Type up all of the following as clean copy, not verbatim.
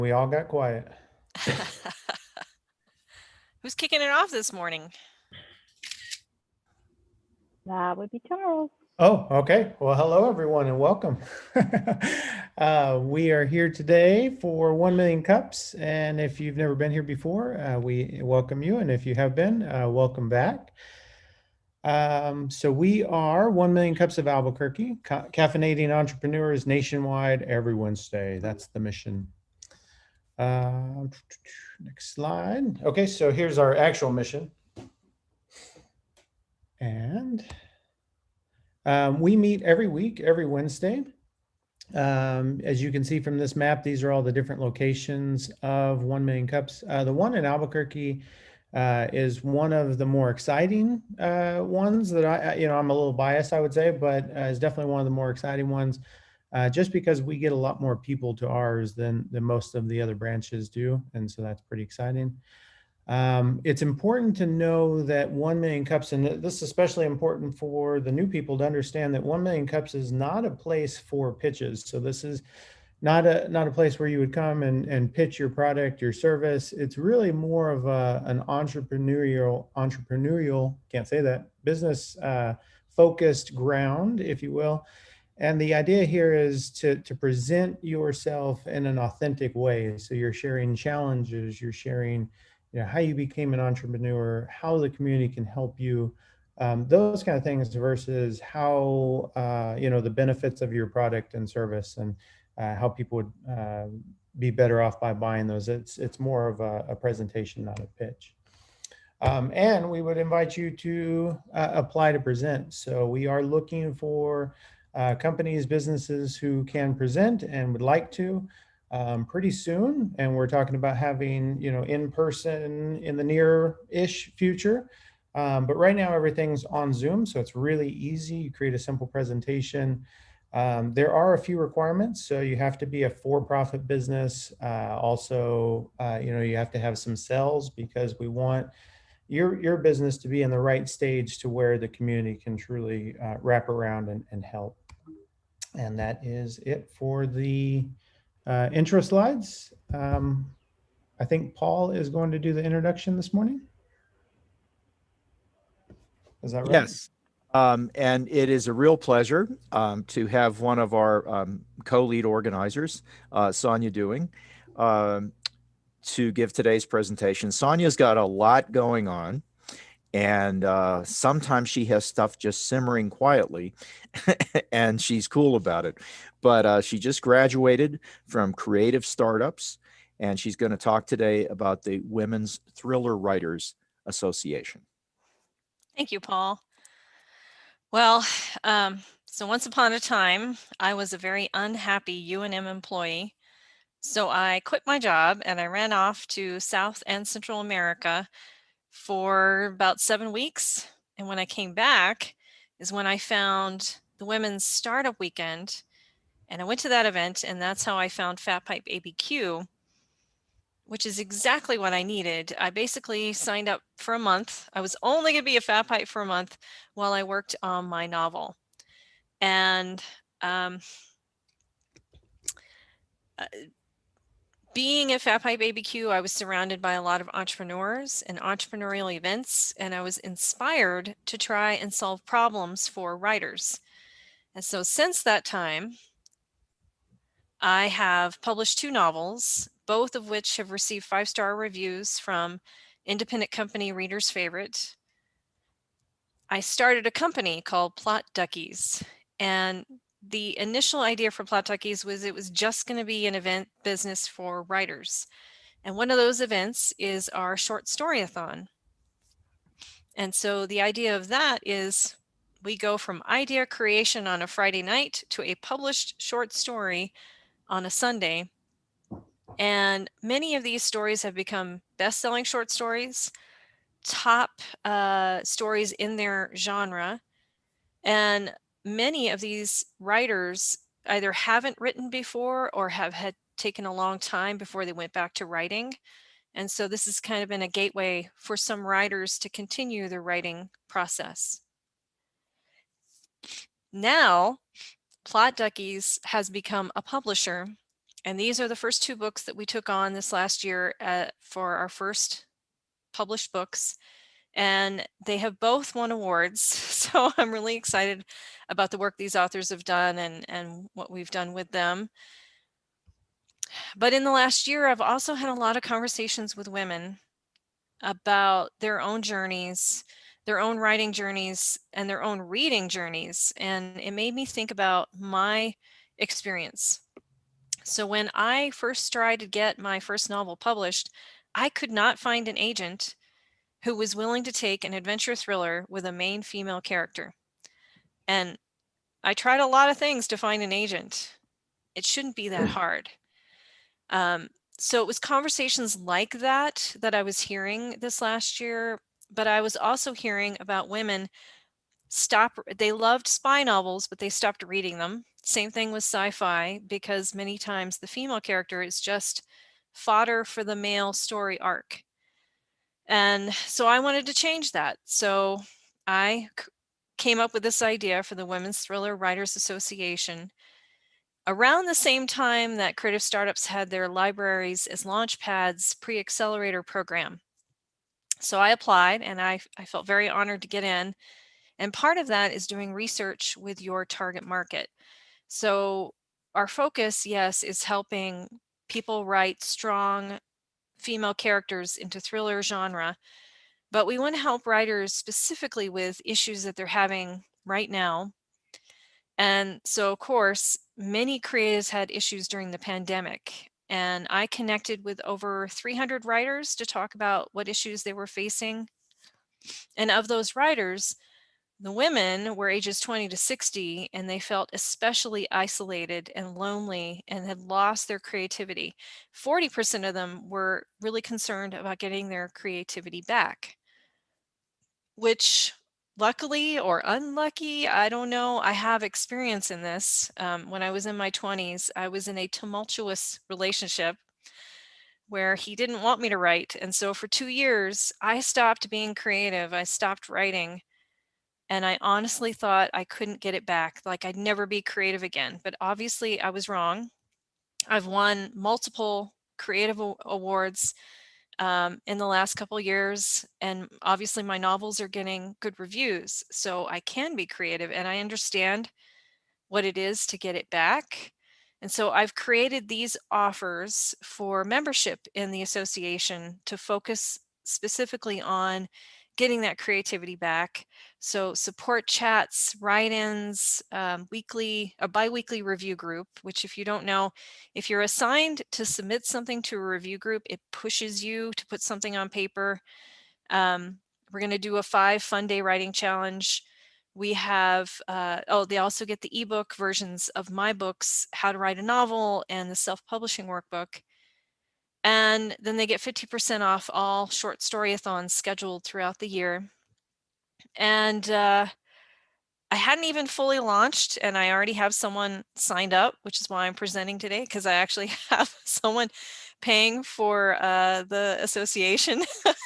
We all got quiet. Who's kicking it off this morning? That would be Charles. Oh, okay. Well, hello, everyone, and welcome. We are here today for 1 Million Cups. And if you've never been here before, we welcome you. And if you have been, welcome back. So we are 1 Million Cups of Albuquerque, caffeinating entrepreneurs nationwide every Wednesday. That's the mission. Next slide. Okay, so here's our actual mission. And we meet every week, every Wednesday. As you can see from this map, these are all the different locations of 1 Million Cups. The one in Albuquerque is one of the more exciting ones that I'm a little biased, I would say, but is definitely one of the more exciting ones, just because we get a lot more people to ours than most of the other branches do. And so that's pretty exciting. It's important to know that 1 Million Cups, and this is especially important for the new people to understand that 1 Million Cups is not a place for pitches. So this is not a place where you would come and pitch your product, your service. It's really more of an entrepreneurial, can't say that, business focused ground, if you will. And the idea here is to present yourself in an authentic way. So you're sharing challenges, you're sharing how you became an entrepreneur, how the community can help you, those kind of things versus how, the benefits of your product and service and how people would be better off by buying those. It's more of a presentation, not a pitch. And we would invite you to apply to present. So we are looking for companies, businesses who can present and would like to pretty soon. And we're talking about having, in person in the near-ish future. But right now everything's on Zoom, so it's really easy. You create a simple presentation. There are a few requirements. So you have to be a for-profit business. Also, you have to have some sales because we want your business to be in the right stage to where the community can truly wrap around and help. And that is it for the intro slides. I think Paul is going to do the introduction this morning. Is that right? Yes. And it is a real pleasure to have one of our co-lead organizers, Sonja Dewing, to give today's presentation. Sonja's got a lot going on, and sometimes she has stuff just simmering quietly, and she's cool about it. But she just graduated from Creative Startups, and she's going to talk today about the Women's Thriller Writers Association. Thank you, Paul. Well, so once upon a time, I was a very unhappy UNM employee. So I quit my job and I ran off to South and Central America for about 7 weeks. And when I came back is when I found the Women's Startup Weekend. And I went to that event, and that's how I found FatPipe ABQ, which is exactly what I needed. I basically signed up for a month. I was only going to be a FatPipe for a month while I worked on my novel. And being at FatPipe ABQ, I was surrounded by a lot of entrepreneurs and entrepreneurial events, and I was inspired to try and solve problems for writers. And so since that time, I have published 2 novels, both of which have received 5-star reviews from independent company Reader's Favorite. I started a company called Duckies, and the initial idea for Duckies was it was just going to be an event business for writers. And one of those events is our short story-a-thon. And so the idea of that is we go from idea creation on a Friday night to a published short story on a Sunday. And many of these stories have become best-selling short stories, top stories in their genre. And many of these writers either haven't written before or have had taken a long time before they went back to writing. And so this has kind of been a gateway for some writers to continue their writing process. Now, Duckies has become a publisher, And these are the first 2 books that we took on this last year for our first published books. And they have both won awards. So I'm really excited about the work these authors have done and what we've done with them. But in the last year, I've also had a lot of conversations with women about their own journeys, their own writing journeys, and their own reading journeys. And it made me think about my experience. So when I first tried to get my first novel published, I could not find an agent who was willing to take an adventure thriller with a main female character. And I tried a lot of things to find an agent. It shouldn't be that hard. So it was conversations like that that I was hearing this last year, but I was also hearing about women they loved spy novels, but they stopped reading them. Same thing with sci-fi, because many times the female character is just fodder for the male story arc. And so I wanted to change that. So I came up with this idea for the Women's Thriller Writers Association around the same time that creative startups had their libraries as launchpads pre-accelerator program. So I applied, and I felt very honored to get in. And part of that is doing research with your target market. So our focus, yes, is helping people write strong female characters into thriller genre, but we want to help writers specifically with issues that they're having right now. And so, of course, many creatives had issues during the pandemic, and I connected with over 300 writers to talk about what issues they were facing. And of those writers, the women were ages 20 to 60, and they felt especially isolated and lonely and had lost their creativity. 40% of them were really concerned about getting their creativity back, which luckily or unlucky, I don't know, I have experience in this. When I was in my 20s, I was in a tumultuous relationship where he didn't want me to write. And so for 2 years, I stopped being creative. I stopped writing. And I honestly thought I couldn't get it back, like I'd never be creative again. But obviously I was wrong. I've won multiple creative awards in the last couple of years, and obviously my novels are getting good reviews, so I can be creative and I understand what it is to get it back. And so I've created these offers for membership in the association to focus specifically on getting that creativity back. So support chats, write-ins, a bi-weekly review group, which if you don't know, if you're assigned to submit something to a review group, it pushes you to put something on paper. We're going to do a 5 fun day writing challenge. We have, they also get the ebook versions of my books, How to Write a Novel and the Self-Publishing Workbook. And then they get 50% off all short story-a-thons scheduled throughout the year. And I hadn't even fully launched, and I already have someone signed up, which is why I'm presenting today, because I actually have someone paying for the association,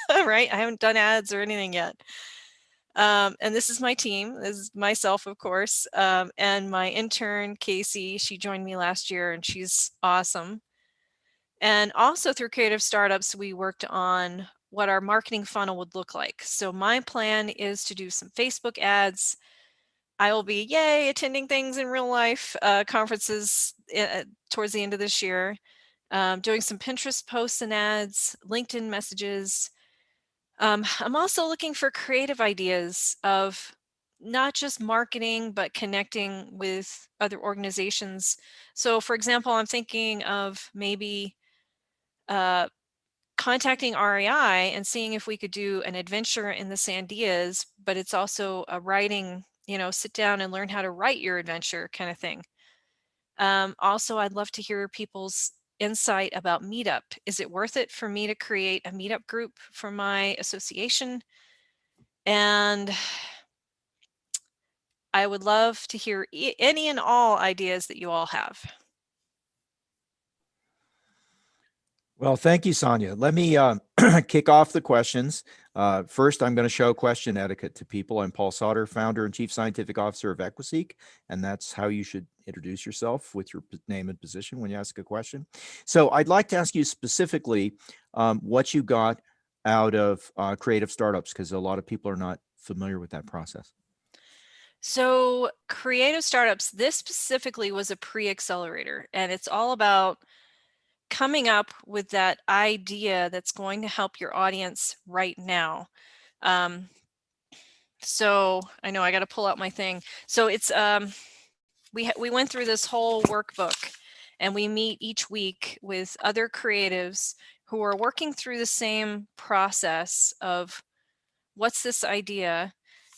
right? I haven't done ads or anything yet. And this is my team. This is myself, of course, and my intern, Casey. She joined me last year, and she's awesome. And also through Creative Startups, we worked on what our marketing funnel would look like. So my plan is to do some Facebook ads. I will be, attending things in real life, conferences towards the end of this year, doing some Pinterest posts and ads, LinkedIn messages. I'm also looking for creative ideas of not just marketing, but connecting with other organizations. So for example, I'm thinking of maybe contacting REI and seeing if we could do an adventure in the Sandias, but it's also a writing, sit down and learn how to write your adventure kind of thing. Also, I'd love to hear people's insight about Meetup. Is it worth it for me to create a Meetup group for my association? And I would love to hear any and all ideas that you all have. Well, thank you, Sonja. Let me kick off the questions. First, I'm going to show question etiquette to people. I'm Paul Sauter, founder and chief scientific officer of Equiseek, and that's how you should introduce yourself with your name and position when you ask a question. So I'd like to ask you specifically what you got out of creative startups, because a lot of people are not familiar with that process. So creative startups, this specifically was a pre-accelerator, and it's all about coming up with that idea that's going to help your audience right now. So I know I got to pull out my thing. So it's we went through this whole workbook, and we meet each week with other creatives who are working through the same process of what's this idea,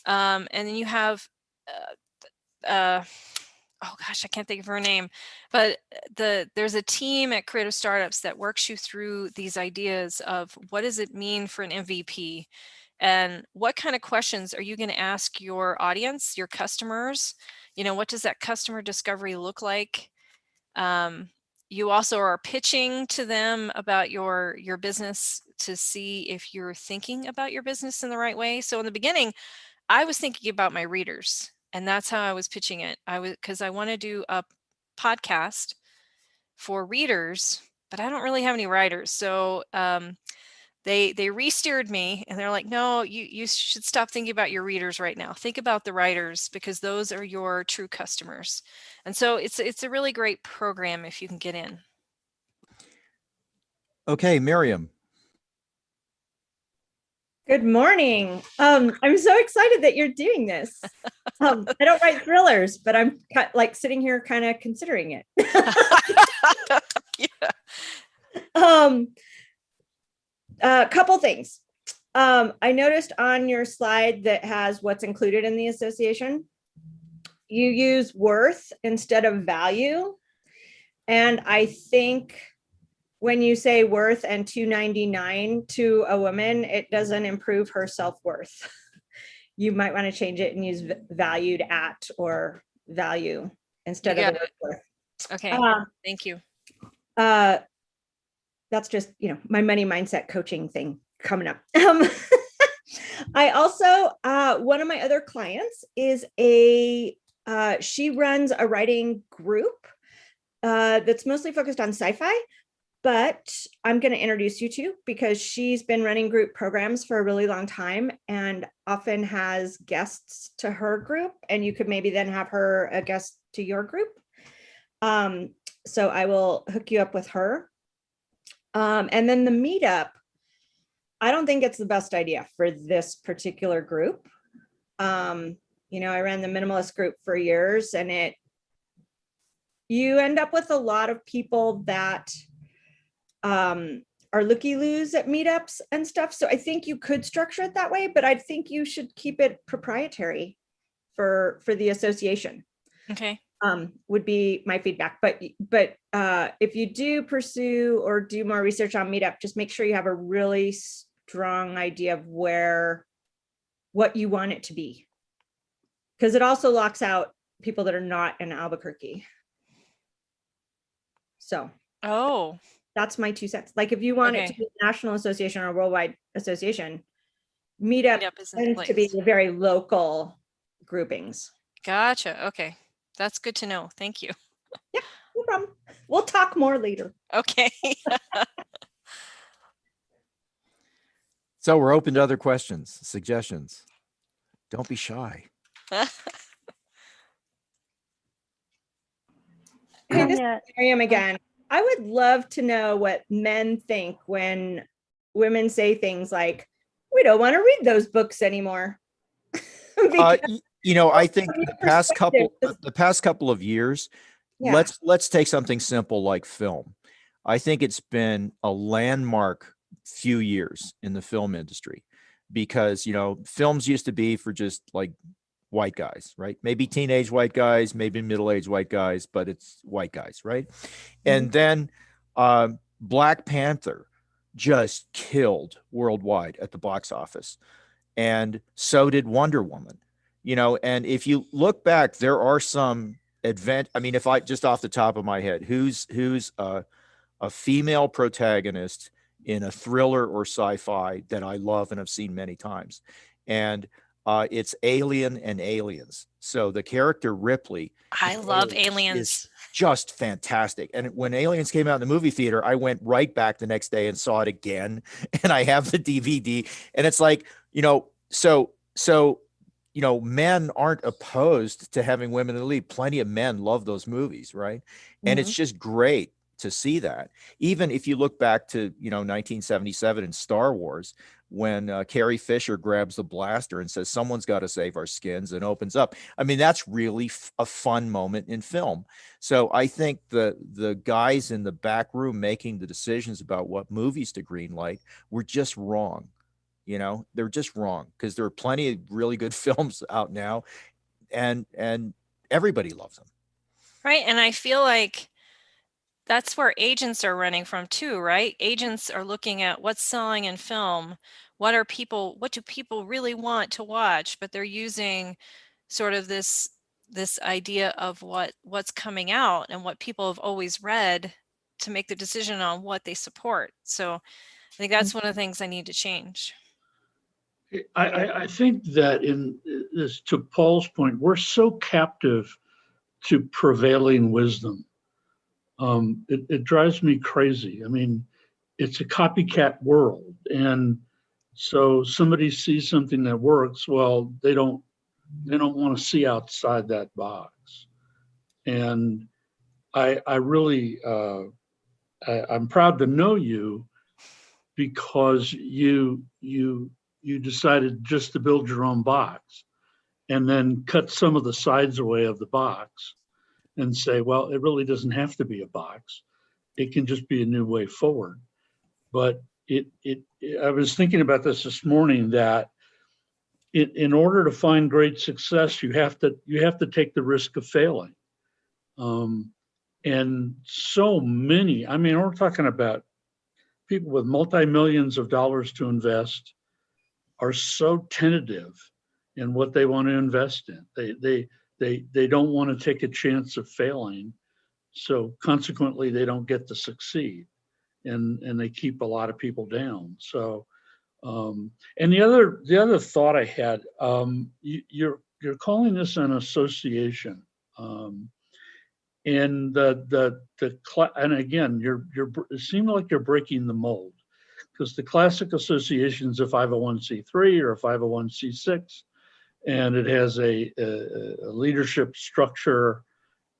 and then you have oh gosh, I can't think of her name, but there's a team at Creative Startups that works you through these ideas of what does it mean for an MVP, and what kind of questions are you going to ask your audience, your customers? You know, what does that customer discovery look like? You also are pitching to them about your business to see if you're thinking about your business in the right way. So in the beginning, I was thinking about my readers, and that's how I was pitching it. Because I want to do a podcast for readers, but I don't really have any writers. So they re-steered me, and they're like, no, you should stop thinking about your readers right now. Think about the writers, because those are your true customers. And so it's a really great program if you can get in. Okay, Miriam. Good morning. I'm so excited that you're doing this. I don't write thrillers, but I'm like sitting here kind of considering it. Yeah. A couple things. I noticed on your slide that has what's included in the association, you use worth instead of value. And I think when you say worth and $2.99 to a woman, it doesn't improve her self-worth. You might want to change it and use valued at or value instead of the word worth. Okay. Thank you. That's just, my money mindset coaching thing coming up. I also, one of my other clients is she runs a writing group that's mostly focused on sci-fi, but I'm going to introduce you to, because she's been running group programs for a really long time and often has guests to her group, and you could maybe then have her a guest to your group. So I will hook you up with her. And then the meetup, I don't think it's the best idea for this particular group. I ran the minimalist group for years, and you end up with a lot of people that are looky-loos at meetups and stuff. So I think you could structure it that way, but I think you should keep it proprietary for the association. Okay. Would be my feedback. But if you do pursue or do more research on Meetup, just make sure you have a really strong idea of what you want it to be. Because it also locks out people that are not in Albuquerque. So that's my 2 cents. Like if you want it to be a national association or a worldwide association, Meetup tends to be very local groupings. Gotcha. Okay. That's good to know. Thank you. Yeah, no problem. We'll talk more later. Okay. So we're open to other questions, suggestions. Don't be shy. Hey, this is Miriam again. I would love to know what men think when women say things like, we don't want to read those books anymore. I think the past couple of years, let's take something simple like film. I think it's been a landmark few years in the film industry, because films used to be for just like white guys, right? Maybe teenage white guys, maybe middle-aged white guys, but it's white guys, right? And then Black Panther just killed worldwide at the box office, and so did Wonder Woman. And if you look back, there are some if I just off the top of my head, who's a female protagonist in a thriller or sci-fi that I love and have seen many times. And It's Alien and Aliens. So the character Ripley I in love is aliens. just fantastic. And when Aliens came out in the movie theater, I went right back the next day and saw it again. And I have the DVD. And it's like, men aren't opposed to having women in the lead. Plenty of men love those movies, right? And it's just great to see that. Even if you look back to 1977 in Star Wars, when Carrie Fisher grabs the blaster and says, "Someone's got to save our skins," and opens up. I mean, that's really a fun moment in film. So I think the guys in the back room making the decisions about what movies to greenlight were just wrong. They're just wrong, because there are plenty of really good films out now, and everybody loves them. Right. And I feel like that's where agents are running from too, right? Agents are looking at what's selling in film. What do people really want to watch? But they're using sort of this idea of what's coming out and what people have always read to make the decision on what they support. So I think that's one of the things I need to change. I think that in this, to Paul's point, we're so captive to prevailing wisdom. It drives me crazy. I mean, it's a copycat world, and so somebody sees something that works. Well, they don't want to see outside that box. And I really I'm proud to know you, because you decided just to build your own box and then cut some of the sides away of the box and say, well, it really doesn't have to be a box. It can just be a new way forward. But I was thinking about this morning, that in order to find great success, you have to take the risk of failing. And so many, I mean, we're talking about people with multi-millions of dollars to invest are so tentative in what they want to invest in. They don't want to take a chance of failing. So consequently, they don't get to succeed, and they keep a lot of people down. So, and the other thought I had, you're calling this an association, and and again, it seemed like you're breaking the mold, because the classic association is a 501c3 or a 501c6, and it has a leadership structure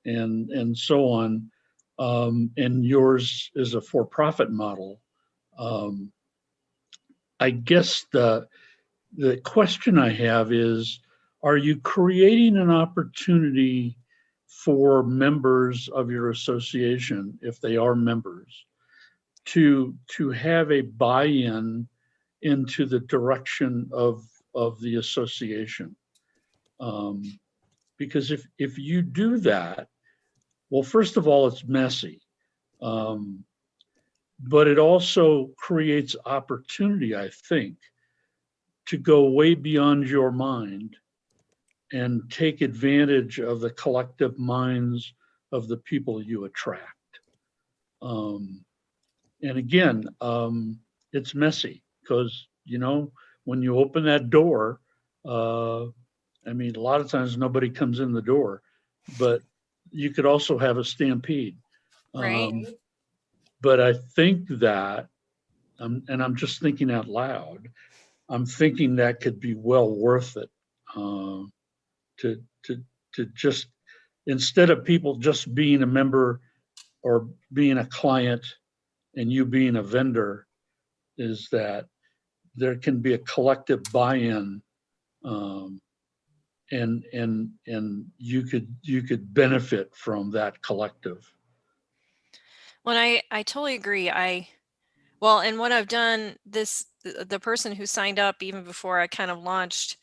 and so on. And yours is a for-profit model. I guess the question I have is, are you creating an opportunity for members of your association, if they are members, to have a buy-in into the direction of the association? Because if you do that, well, first of all, it's messy, but it also creates opportunity, I think, to go way beyond your mind and take advantage of the collective minds of the people you attract. And again, it's messy, because, when you open that door, I mean, a lot of times nobody comes in the door, but you could also have a stampede. Right. But I think that, and I'm just thinking out loud, I'm thinking that could be well worth it, to just, instead of people just being a member or being a client and you being a vendor, is that there can be a collective buy-in, and you could benefit from that collective. Well, I totally agree. Well, and what I've done, the person who signed up even before I kind of launched,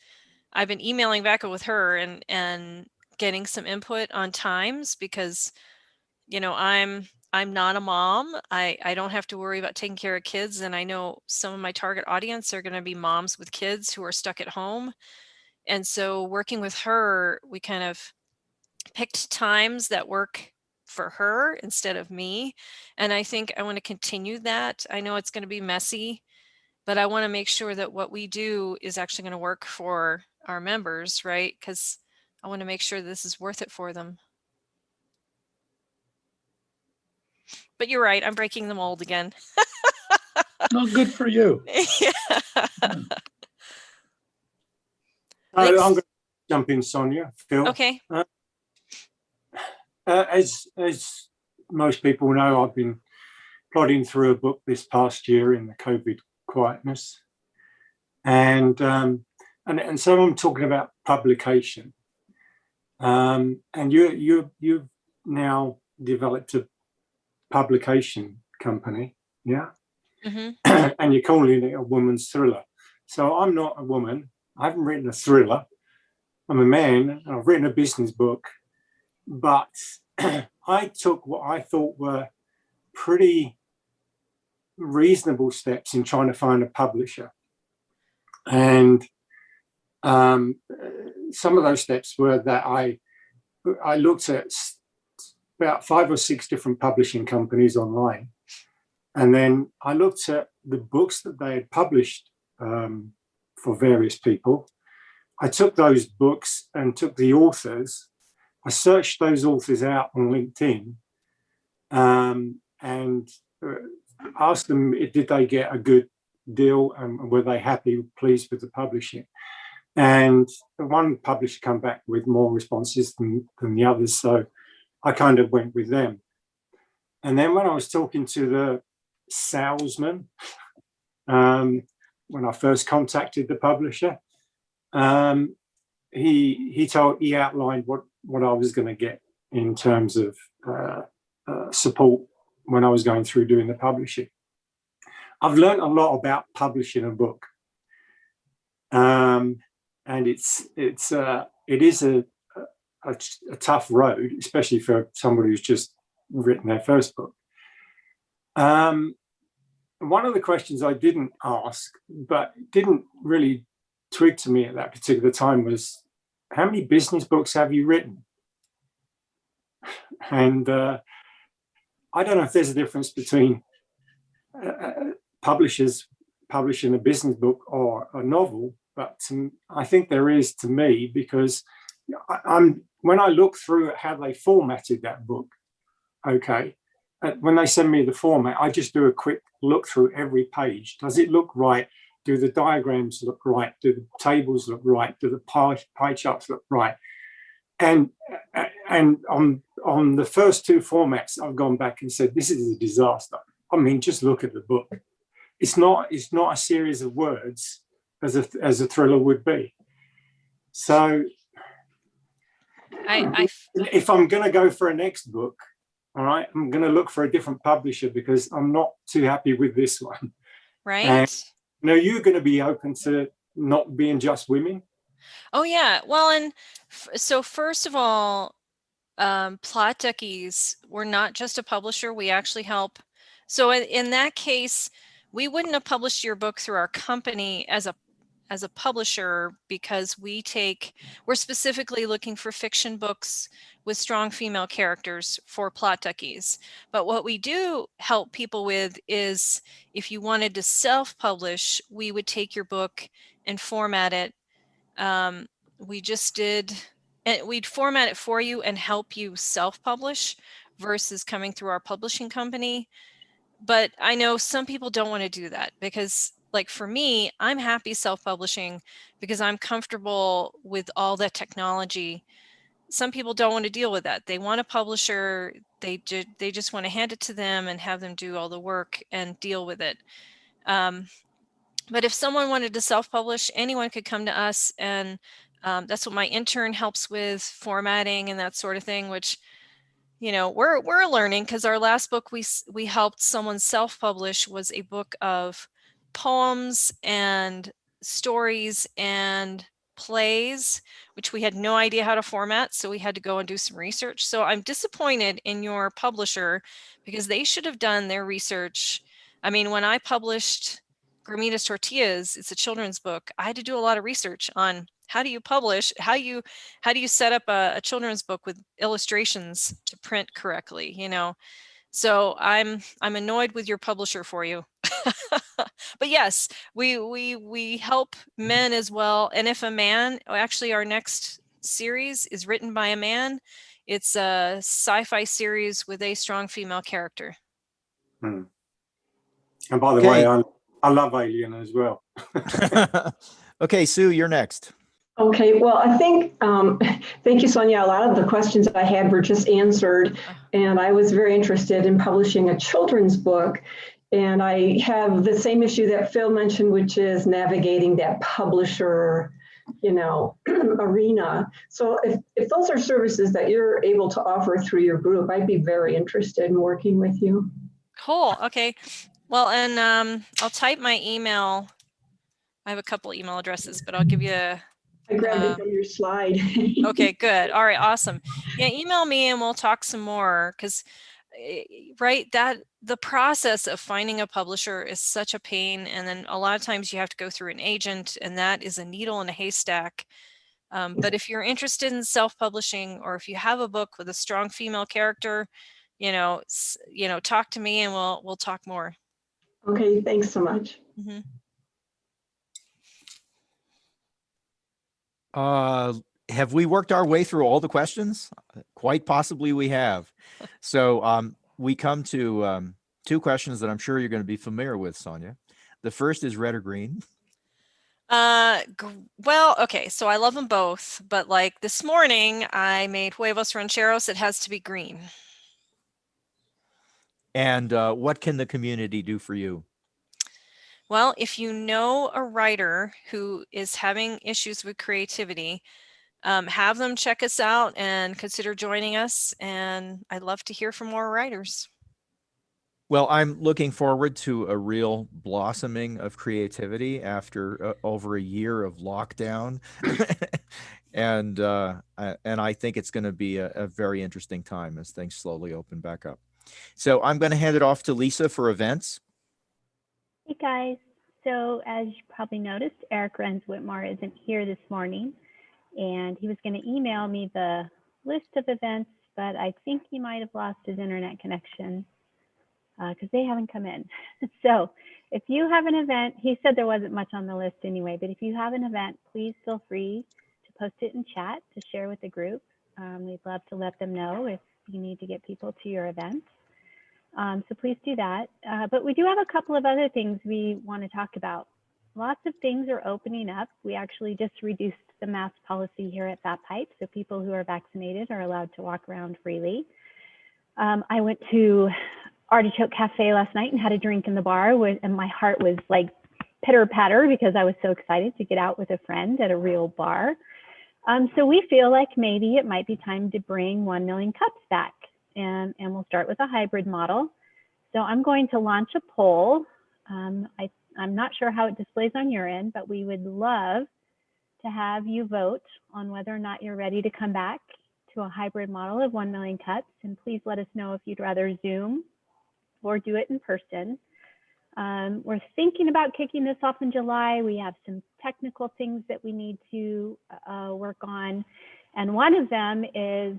I've been emailing back with her and getting some input on times, because, I'm not a mom. I don't have to worry about taking care of kids. And I know some of my target audience are going to be moms with kids who are stuck at home. And so working with her, we kind of picked times that work for her instead of me. And I think I want to continue that. I know it's going to be messy, but I want to make sure that what we do is actually going to work for our members, right? Because I want to make sure this is worth it for them. But you're right, I'm breaking the mold again. No, good for you. Yeah. I'm Thanks. going to jump in, Sonja. Phil. Okay. As most people know, I've been plodding through a book this past year in the COVID quietness, and so I'm talking about publication. And you've now developed a publication company, yeah, Mm-hmm. and you're calling it a woman's thriller. So I'm not a woman. I haven't written a thriller. I'm a man, and I've written a business book, but I took what I thought were pretty reasonable steps in trying to find a publisher. And some of those steps were that I looked at about 5 or 6 different publishing companies online. And then I looked at the books that they had published for various people. I took those books and took the authors. I searched those authors out on LinkedIn and asked them, did they get a good deal and were they happy, pleased with the publishing? And one publisher came back with more responses than the others, so I kind of went with them. And then when I was talking to the salesman, when I first contacted the publisher, he outlined what I was going to get in terms of support when I was going through doing the publishing. I've learned a lot about publishing a book, and it is a tough road, especially for somebody who's just written their first book. One of the questions I didn't ask, but didn't really twig to me at that particular time, was, how many business books have you written? And I don't know if there's a difference between publishers publishing a business book or a novel, but I think there is to me, because when I look through how they formatted that book, okay, when they send me the format, I just do a quick look through every page. Does it look right? Do the diagrams look right? Do the tables look right? Do the pie charts look right? And on the first 2 formats, I've gone back and said, this is a disaster. I mean, just look at the book. It's not a series of words as a thriller would be. So if I'm going to go for a next book, all right, I'm going to look for a different publisher because I'm not too happy with this one. Right. And, you're going to be open to not being just women. Oh yeah. Well, and so first of all, Plot Duckies, we're not just a publisher. We actually help. So in that case, we wouldn't have published your book through our company as a publisher, because we're specifically looking for fiction books with strong female characters for Plot Duckies. But what we do help people with is, if you wanted to self-publish, we would take your book and format it. We just did, and we'd format it for you and help you self-publish versus coming through our publishing company. But I know some people don't want to do that, because like for me, I'm happy self-publishing because I'm comfortable with all that technology. Some people don't want to deal with that. They want a publisher. They just want to hand it to them and have them do all the work and deal with it. But if someone wanted to self-publish, anyone could come to us, and that's what my intern helps with, formatting and that sort of thing, which, we're learning, because our last book we helped someone self-publish was a book of poems and stories and plays, which we had no idea how to format. So we had to go and do some research. So I'm disappointed in your publisher, because they should have done their research. I mean, when I published Gramitas Tortillas, it's a children's book, I had to do a lot of research on how do you publish, how do you set up a children's book with illustrations to print correctly, So I'm annoyed with your publisher for you. But yes, we help men as well. And if a man, actually our next series is written by a man. It's a sci-fi series with a strong female character. And by the Okay. way, I love Alien as well. Okay, Sue, you're next. Okay, well, I think, thank you, Sonja. A lot of the questions I had were just answered, and I was very interested in publishing a children's book. And I have the same issue that Phil mentioned, which is navigating that publisher, arena. So if those are services that you're able to offer through your group, I'd be very interested in working with you. Cool. Okay. Well, and I'll type my email. I have a couple email addresses, but I'll give you a. I grabbed it from your slide. Okay, good. All right, awesome. Yeah, email me and we'll talk some more, because right, that the process of finding a publisher is such a pain, and then a lot of times you have to go through an agent, and that is a needle in a haystack. But if you're interested in self-publishing, or if you have a book with a strong female character, talk to me and we'll talk more. Okay, thanks so much. Mm-hmm. Have we worked our way through all the questions? Quite possibly we have. So we come to two questions that I'm sure you're going to be familiar with, Sonja. The first is red or green. Well, okay, so I love them both, but like this morning I made huevos rancheros. It has to be green. And what can the community do for you? Well, if you know a writer who is having issues with creativity, have them check us out and consider joining us. And I'd love to hear from more writers. Well, I'm looking forward to a real blossoming of creativity after over a year of lockdown. and I think it's going to be a very interesting time as things slowly open back up. So I'm going to hand it off to Lisa for events. Hey guys, so as you probably noticed, Eric Renz-Whitmore isn't here this morning, and he was going to email me the list of events, but I think he might have lost his internet connection because they haven't come in. So if you have an event, he said there wasn't much on the list anyway, but if you have an event, please feel free to post it in chat to share with the group. We'd love to let them know if you need to get people to your event. So please do that. But we do have a couple of other things we want to talk about. Lots of things are opening up. We actually just reduced the mask policy here at FatPipe, so people who are vaccinated are allowed to walk around freely. I went to Artichoke Cafe last night and had a drink in the bar, and my heart was like pitter patter because I was so excited to get out with a friend at a real bar. So we feel like maybe it might be time to bring 1 Million Cups back. And we'll start with a hybrid model. So I'm going to launch a poll. I'm not sure how it displays on your end, but we would love to have you vote on whether or not you're ready to come back to a hybrid model of 1 Million Cups. And please let us know if you'd rather Zoom or do it in person. We're thinking about kicking this off in July. We have some technical things that we need to work on. And one of them is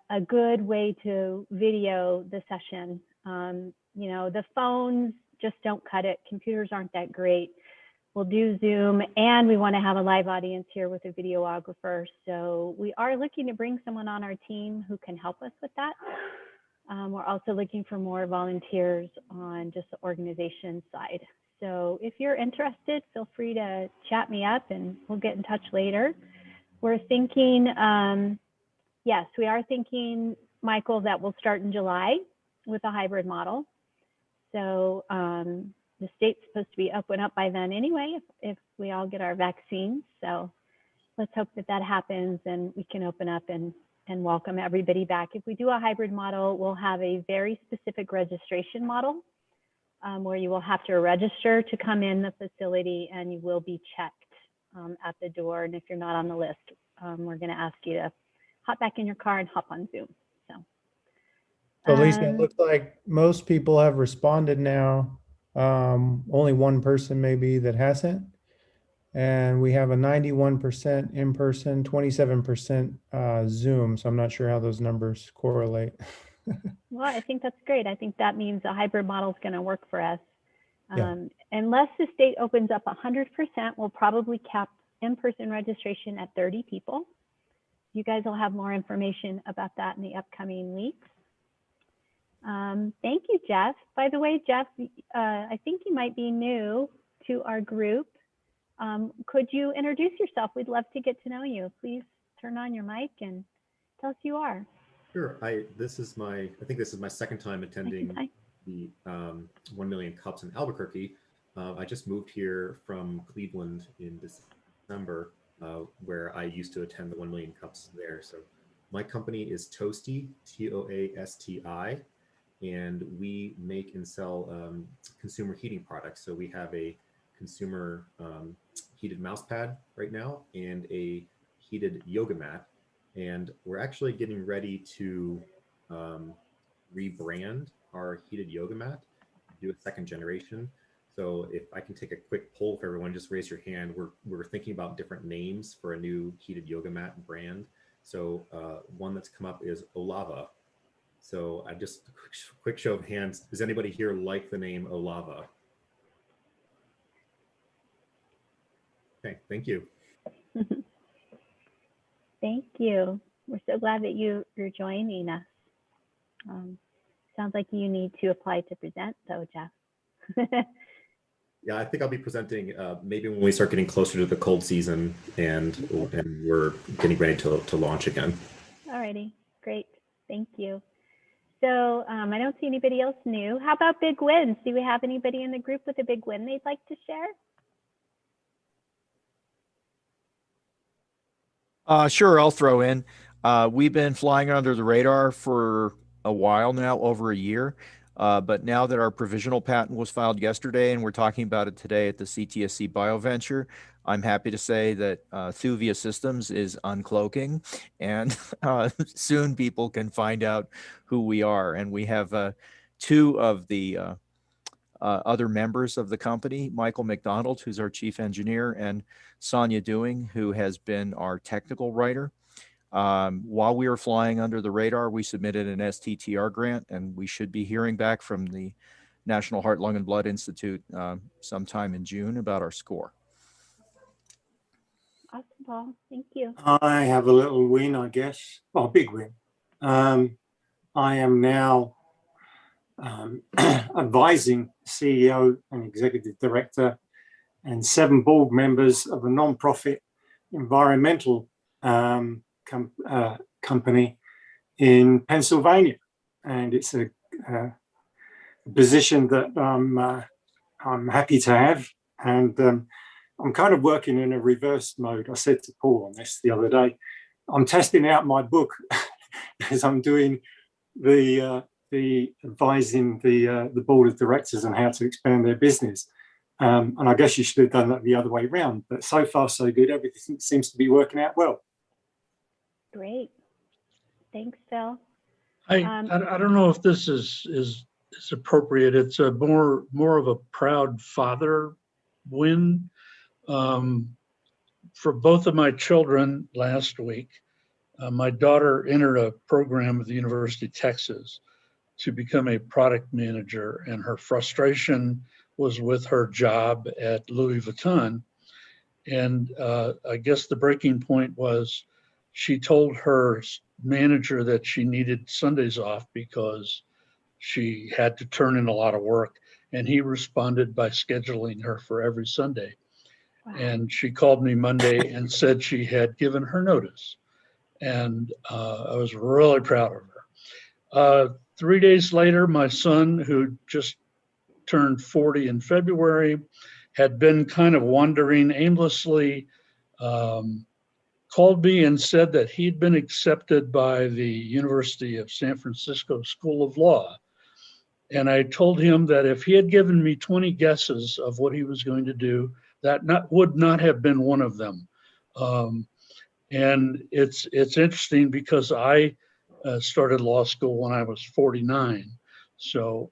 a good way to video the session. The phones just don't cut it. Computers aren't that great. We'll do Zoom, and we want to have a live audience here with a videographer. So we are looking to bring someone on our team who can help us with that. We're also looking for more volunteers on just the organization side. So if you're interested, feel free to chat me up and we'll get in touch later. We're thinking, yes, we are thinking, Michael, that we'll start in July with a hybrid model. So the state's supposed to be open up by then anyway, if we all get our vaccines. So let's hope that that happens and we can open up and welcome everybody back. If we do a hybrid model, we'll have a very specific registration model where you will have to register to come in the facility and you will be checked at the door. And if you're not on the list, we're going to ask you to hop back in your car and hop on Zoom. So Lisa, it looks like most people have responded now. Only one person maybe that hasn't. And we have a 91% in person, 27% Zoom. So I'm not sure how those numbers correlate. Well, I think that's great. I think that means a hybrid model is going to work for us. Yeah. Unless the state opens up 100%, we'll probably cap in-person registration at 30 people. You guys will have more information about that in the upcoming weeks. Thank you, Jeff. By the way, Jeff, I think you might be new to our group. Could you introduce yourself? We'd love to get to know you. Please turn on your mic and tell us who you are. Sure. I think this is my second time attending the 1 Million Cups in Albuquerque. I just moved here from Cleveland in December, where I used to attend the 1 Million Cups there. So my company is Toasty, Toasti, and we make and sell consumer heating products. So we have a consumer heated mouse pad right now and a heated yoga mat. And we're actually getting ready to rebrand our heated yoga mat, do a second generation. So if I can take a quick poll for everyone, just raise your hand. We're thinking about different names for a new heated yoga mat brand. So one that's come up is Olava. So I just quick show of hands. Does anybody here like the name Olava? Okay, thank you. Thank you. We're so glad that you're joining us. Sounds like you need to apply to present though, Jeff. Yeah, I think I'll be presenting maybe when we start getting closer to the cold season and we're getting ready to launch again. Alrighty, great. Thank you. So I don't see anybody else new. How about big wins? Do we have anybody in the group with a big win they'd like to share? Sure, I'll throw in. We've been flying under the radar for a while now, over a year. But now that our provisional patent was filed yesterday and we're talking about it today at the CTSC BioVenture, I'm happy to say that Thuvia Systems is uncloaking, and soon people can find out who we are. And we have two of the other members of the company, Michael McDonald, who's our chief engineer, and Sonja Dewing, who has been our technical writer. While we were flying under the radar, we submitted an STTR grant, and we should be hearing back from the National Heart, Lung, and Blood Institute sometime in June about our score. Awesome, Paul. Thank you. I have a little win, I guess. Well, a big win. I am now advising CEO and executive director and 7 board members of a non-profit environmental company in Pennsylvania, and it's a position that I'm happy to have, and I'm kind of working in a reverse mode. I said to Paul on this the other day, I'm testing out my book as I'm doing the advising the board of directors on how to expand their business. And I guess you should have done that the other way around, but so far so good. Everything seems to be working out well. Great. Thanks, Phil. I don't know if this is appropriate. It's a more of a proud father win. For both of my children last week, my daughter entered a program at the University of Texas to become a product manager, and her frustration was with her job at Louis Vuitton. And I guess the breaking point was she told her manager that she needed Sundays off because she had to turn in a lot of work. And he responded by scheduling her for every Sunday. Wow. And she called me Monday and said she had given her notice. And I was really proud of her. 3 days later, my son, who just turned 40 in February, had been kind of wandering aimlessly, called me and said that he'd been accepted by the University of San Francisco School of Law. And I told him that if he had given me 20 guesses of what he was going to do, that would not have been one of them. And it's interesting because I started law school when I was 49. So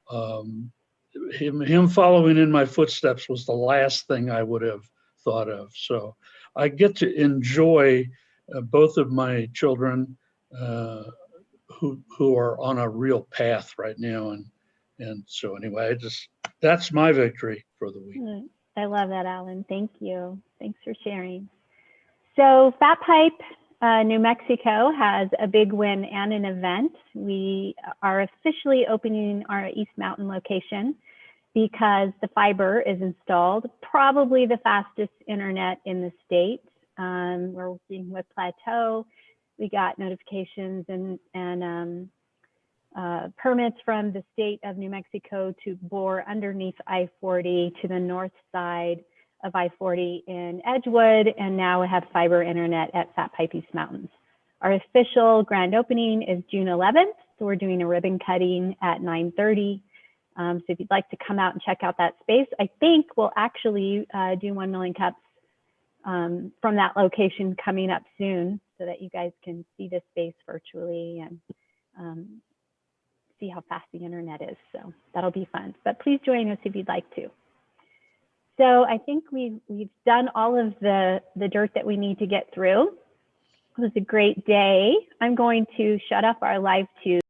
him following in my footsteps was the last thing I would have thought of. So I get to enjoy both of my children who are on a real path right now. And so anyway, that's my victory for the week. I love that, Alan. Thank you. Thanks for sharing. So FatPipe, New Mexico has a big win and an event. We are officially opening our East Mountain location because the fiber is installed, probably the fastest internet in the state. We're working with Plateau. We got notifications and permits from the state of New Mexico to bore underneath I-40 to the north side of I-40 in Edgewood, and now we have fiber internet at FatPipe East Mountains. Our official grand opening is June 11th, so we're doing a ribbon cutting at 9:30. So if you'd like to come out and check out that space, I think we'll actually do 1 Million Cups from that location coming up soon, so that you guys can see the space virtually and see how fast the internet is. So that'll be fun. But please join us if you'd like to. So I think we've done all of the dirt that we need to get through. It was a great day. I'm going to shut off our live tube.